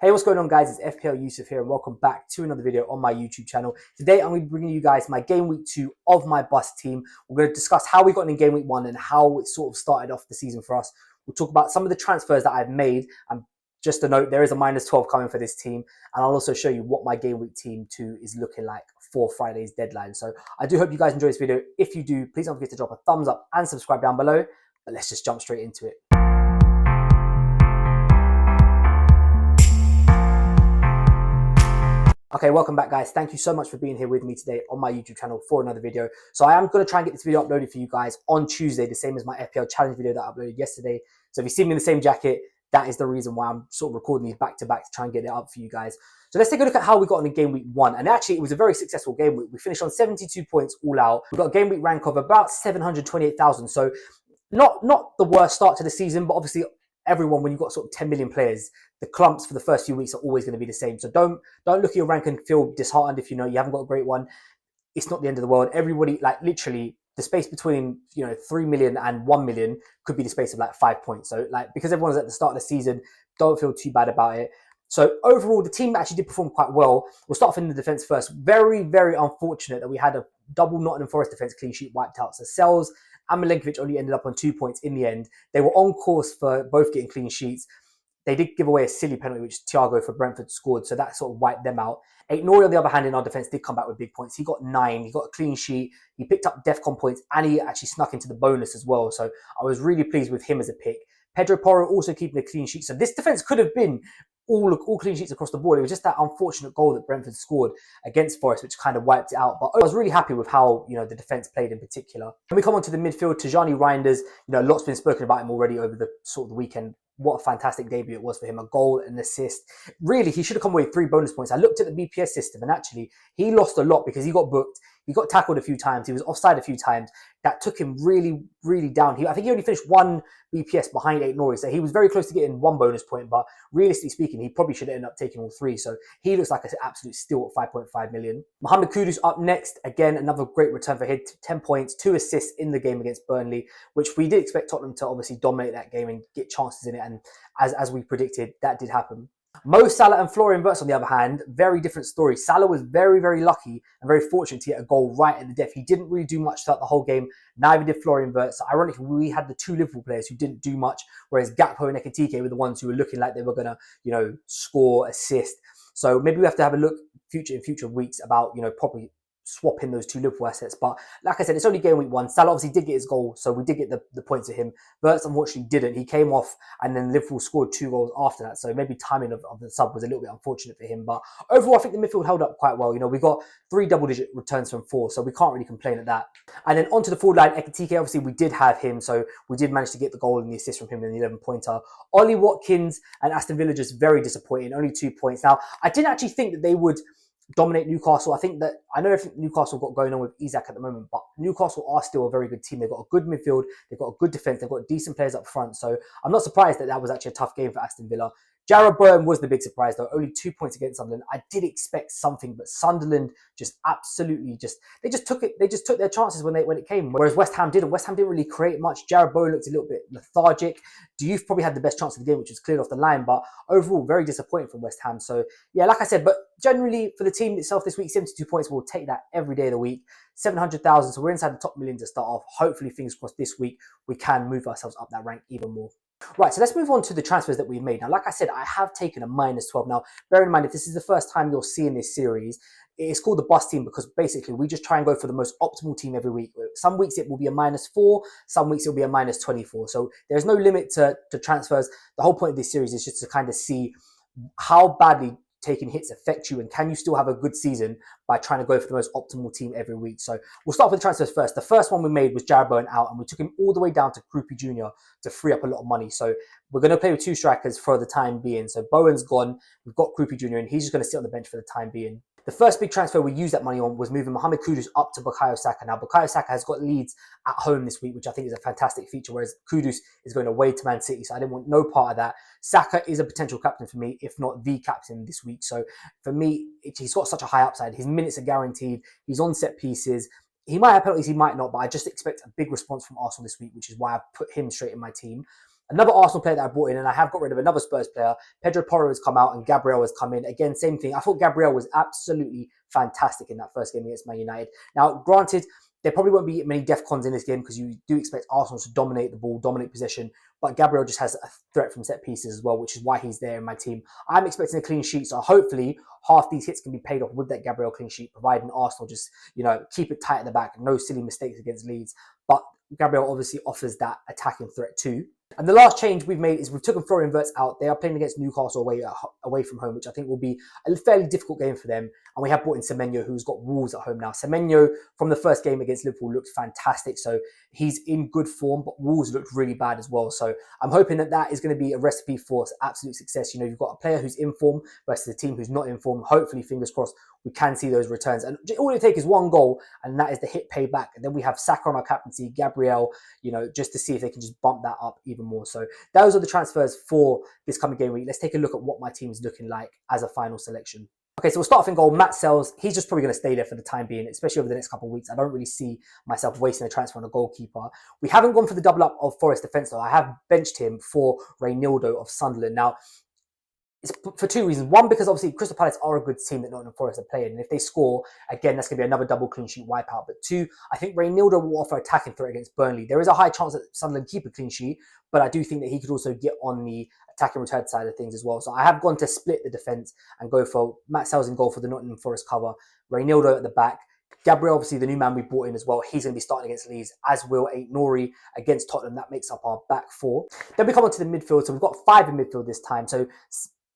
Hey, what's going on, guys? It's FPL Yusuf here, and welcome back to another video on my YouTube channel. Today, I'm going to be bringing you guys my game week 2 of my bust team. We're going to discuss how we got in game week 1 and how it sort of started off the season for us. We'll talk about some of the transfers that I've made, and just a note, there is a -12 coming for this team, and I'll also show you what my game week team 2 is looking like for Friday's deadline. So I do hope you guys enjoy this video. If you do, please don't forget to drop a thumbs up and subscribe down below. But let's just jump straight into it. Okay, welcome back, guys. Thank you so much for being here with me today on my YouTube channel for another video. So I am going to try and get this video uploaded for you guys on Tuesday, the same as my FPL challenge video that I uploaded yesterday. So if you see me in the same jacket, that is the reason why I'm sort of recording these back to back to try and get it up for you guys. So let's take a look at how we got in game week 1. And actually, it was a very successful game week. We finished on 72 points all out. We got a game week rank of about 728,000. So not the worst start to the season, but obviously everyone, when you've got sort of 10 million players, the clumps for the first few weeks are always going to be the same. So don't look at your rank and feel disheartened if you know you haven't got a great one. It's not the end of the world. Everybody, like literally, the space between 3 million and 1 million could be the space of like 5 points. So like, because everyone's at the start of the season, don't feel too bad about it. So overall, the team actually did perform quite well. We'll start off in the defense first. Very, very unfortunate that we had a double Nottingham Forest defense clean sheet wiped out. So Sells and Milenkovic only ended up on 2 points in the end. They were on course for both getting clean sheets. They did give away a silly penalty, which Thiago for Brentford scored, so that sort of wiped them out. Aït-Nouri, on the other hand, in our defence, did come back with big points. He got 9, he got a clean sheet, he picked up DEFCON points, and he actually snuck into the bonus as well. So I was really pleased with him as a pick. Pedro Porro also keeping a clean sheet. So this defence could have been all clean sheets across the board. It was just that unfortunate goal that Brentford scored against Forest, which kind of wiped it out. But I was really happy with how the defence played in particular. When we come on to the midfield, Tijani Reinders, a lot's been spoken about him already over the sort of the weekend. What a fantastic debut it was for him. A goal, an assist. Really, he should have come away with 3 bonus points. I looked at the BPS system, and actually, he lost a lot because he got booked. He got tackled a few times. He was offside a few times. That took him really, really down. I think he only finished 1 BPS behind Aït-Nouri. So he was very close to getting 1 bonus point, but realistically speaking, he probably should have ended up taking all 3. So he looks like an absolute steal at 5.5 million. Mohamed Kudus up next. Again, another great return for him. 10 points, 2 assists in the game against Burnley, which we did expect Tottenham to obviously dominate that game and get chances in it. And as we predicted, that did happen. Mo Salah and Florian Wirtz, on the other hand, very different story. Salah was very, very lucky and very fortunate to get a goal right at the death. He didn't really do much throughout the whole game. Neither did Florian Wirtz. Ironically, we had the 2 Liverpool players who didn't do much, whereas Gakpo and Ekitike were the ones who were looking like they were going to, score, assist. So maybe we have to have a look in future weeks about, probably swapping those 2 Liverpool assets. But like I said, it's only game week 1. Salah obviously did get his goal, so we did get the points to him. Wirtz unfortunately didn't. He came off, and then Liverpool scored 2 goals after that. So maybe timing of the sub was a little bit unfortunate for him. But overall, I think the midfield held up quite well. We got 3 double-digit returns from 4, so we can't really complain at that. And then onto the forward line, Ekitike, obviously we did have him, so we did manage to get the goal and the assist from him in the 11-pointer. Ollie Watkins and Aston Villa just very disappointing, only 2 points. Now, I didn't actually think that they would dominate Newcastle. I know everything Newcastle got going on with Isak at the moment, but Newcastle are still a very good team. They've got a good midfield, they've got a good defence, they've got decent players up front. So I'm not surprised that was actually a tough game for Aston Villa. Jarrod Bowen was the big surprise though, only 2 points against Sunderland. I did expect something, but Sunderland just absolutely they just took their chances when it came. Whereas West Ham didn't. West Ham didn't really create much. Jarrod Bowen looked a little bit lethargic. Diouf probably had the best chance of the game, which was cleared off the line, but overall very disappointing from West Ham. So yeah, like I said, but generally for the team itself this week, 72 points, we'll take that every day of the week. 700,000, so we're inside the top million to start off. Hopefully, fingers crossed, this week we can move ourselves up that rank even more. Right, so let's move on to the transfers that we've made. Now, like I said, I have taken a -12. Now, bear in mind, if this is the first time you're seeing this series, it's called the bust team because basically we just try and go for the most optimal team every week. Some weeks it will be a -4, some weeks it will be a -24. So there's no limit to transfers. The whole point of this series is just to kind of see how badly taking hits affect you, and can you still have a good season by trying to go for the most optimal team every week. So we'll start with the transfers first. The first one we made was Jarrod Bowen out, and we took him all the way down to Krupi Jr. to free up a lot of money. So we're going to play with 2 strikers for the time being. So Bowen's gone, we've got Krupi Jr. and he's just going to sit on the bench for the time being. The first big transfer we used that money on was moving Mohamed Kudus up to Bukayo Saka. Now, Bukayo Saka has got Leeds at home this week, which I think is a fantastic feature, whereas Kudus is going away to Man City, so I didn't want no part of that. Saka is a potential captain for me, if not the captain this week. So for me, he's got such a high upside. His minutes are guaranteed. He's on set pieces. He might have penalties, he might not, but I just expect a big response from Arsenal this week, which is why I put him straight in my team. Another Arsenal player that I brought in, and I have got rid of another Spurs player, Pedro Porro has come out and Gabriel has come in. Again, same thing. I thought Gabriel was absolutely fantastic in that first game against Man United. Now, granted, there probably won't be many DEFCONs in this game because you do expect Arsenal to dominate the ball, dominate possession. But Gabriel just has a threat from set pieces as well, which is why he's there in my team. I'm expecting a clean sheet, so hopefully half these hits can be paid off with that Gabriel clean sheet, providing Arsenal just, keep it tight at the back, no silly mistakes against Leeds. But Gabriel obviously offers that attacking threat too. And the last change we've made is we've taken Florian Wirtz out. They are playing against Newcastle away from home, which I think will be a fairly difficult game for them. And we have brought in Semenyo, who's got Wolves at home now. Semenyo, from the first game against Liverpool, looked fantastic. So he's in good form, but Wolves looked really bad as well. So I'm hoping that is going to be a recipe for absolute success. You've got a player who's in form versus a team who's not in form. Hopefully, fingers crossed, we can see those returns. And all it takes is one goal, and that is the hit payback. And then we have Saka on our captaincy, Gabriel, just to see if they can just bump that up even more. So those are the transfers for this coming game week. Let's take a look at what my team is looking like as a final selection. Okay, so we'll start off in goal. Matt Sells, he's just probably going to stay there for the time being, especially over the next couple of weeks. I don't really see myself wasting a transfer on a goalkeeper. We haven't gone for the double up of Forest defence though. I have benched him for Reynildo of Sunderland. Now, it's for two reasons. One, because obviously Crystal Palace are a good team that Nottingham Forest are playing. And if they score, again, that's going to be another double clean sheet wipeout. But two, I think Reynildo will offer attacking threat against Burnley. There is a high chance that Sunderland keep a clean sheet, but I do think that he could also get on the attacking return side of things as well. So I have gone to split the defence and go for Matt Sells in goal for the Nottingham Forest cover, Reynildo at the back. Gabriel, obviously the new man we brought in as well, he's going to be starting against Leeds, as will Aït-Nouri against Tottenham. That makes up our back four. Then we come on to the midfield. So we've got 5 in midfield this time. So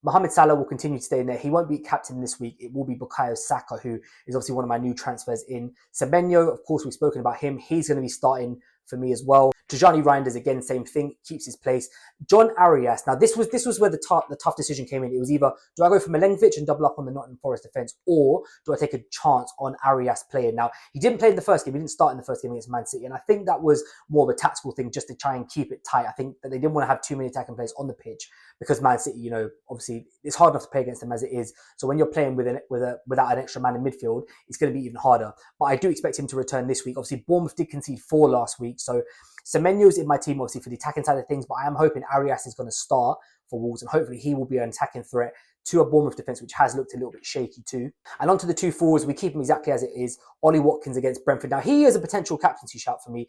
Mohamed Salah will continue to stay in there. He won't be captain this week. It will be Bukayo Saka, who is obviously one of my new transfers in. Semenyo, of course, we've spoken about him. He's going to be starting for me as well. Tijani Reinders, again, same thing, keeps his place. John Arias. Now, this was where the tough decision came in. It was either, do I go for Milenkovic and double up on the Nottingham Forest defence, or do I take a chance on Arias playing? Now, he didn't play in the first game. He didn't start in the first game against Man City, and I think that was more of a tactical thing just to try and keep it tight. I think that they didn't want to have too many attacking players on the pitch because Man City, obviously, it's hard enough to play against them as it is. So when you're playing without an extra man in midfield, it's going to be even harder. But I do expect him to return this week. Obviously, Bournemouth did concede 4 last week, so Semenyo's in my team, obviously, for the attacking side of things, but I am hoping Arias is going to start for Wolves, and hopefully he will be an attacking threat to a Bournemouth defence, which has looked a little bit shaky too. And onto the 2 forwards, we keep him exactly as it is. Ollie Watkins against Brentford. Now, he is a potential captaincy shout for me.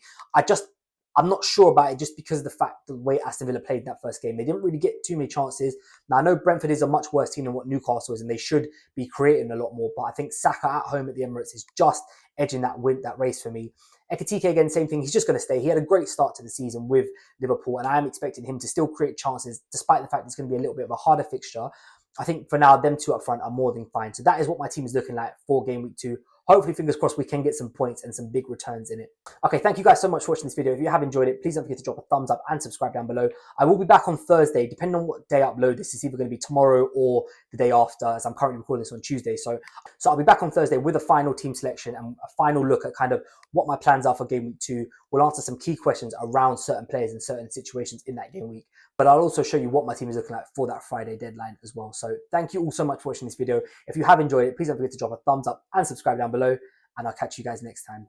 I'm not sure about it just because of the way Aston Villa played in that first game. They didn't really get too many chances. Now, I know Brentford is a much worse team than what Newcastle is, and they should be creating a lot more. But I think Saka at home at the Emirates is just edging that race for me. Ekitike, again, same thing. He's just going to stay. He had a great start to the season with Liverpool, and I am expecting him to still create chances, despite the fact it's going to be a little bit of a harder fixture. I think for now, them 2 up front are more than fine. So that is what my team is looking like for game week 2. Hopefully, fingers crossed, we can get some points and some big returns in it. Okay, thank you guys so much for watching this video. If you have enjoyed it, please don't forget to drop a thumbs up and subscribe down below. I will be back on Thursday, depending on what day I upload this. It's either going to be tomorrow or the day after, as I'm currently recording this on Tuesday. So I'll be back on Thursday with a final team selection and a final look at kind of what my plans are for game week 2. We'll answer some key questions around certain players in certain situations in that game week. But I'll also show you what my team is looking like for that Friday deadline as well. So thank you all so much for watching this video. If you have enjoyed it, please don't forget to drop a thumbs up and subscribe down below. And I'll catch you guys next time.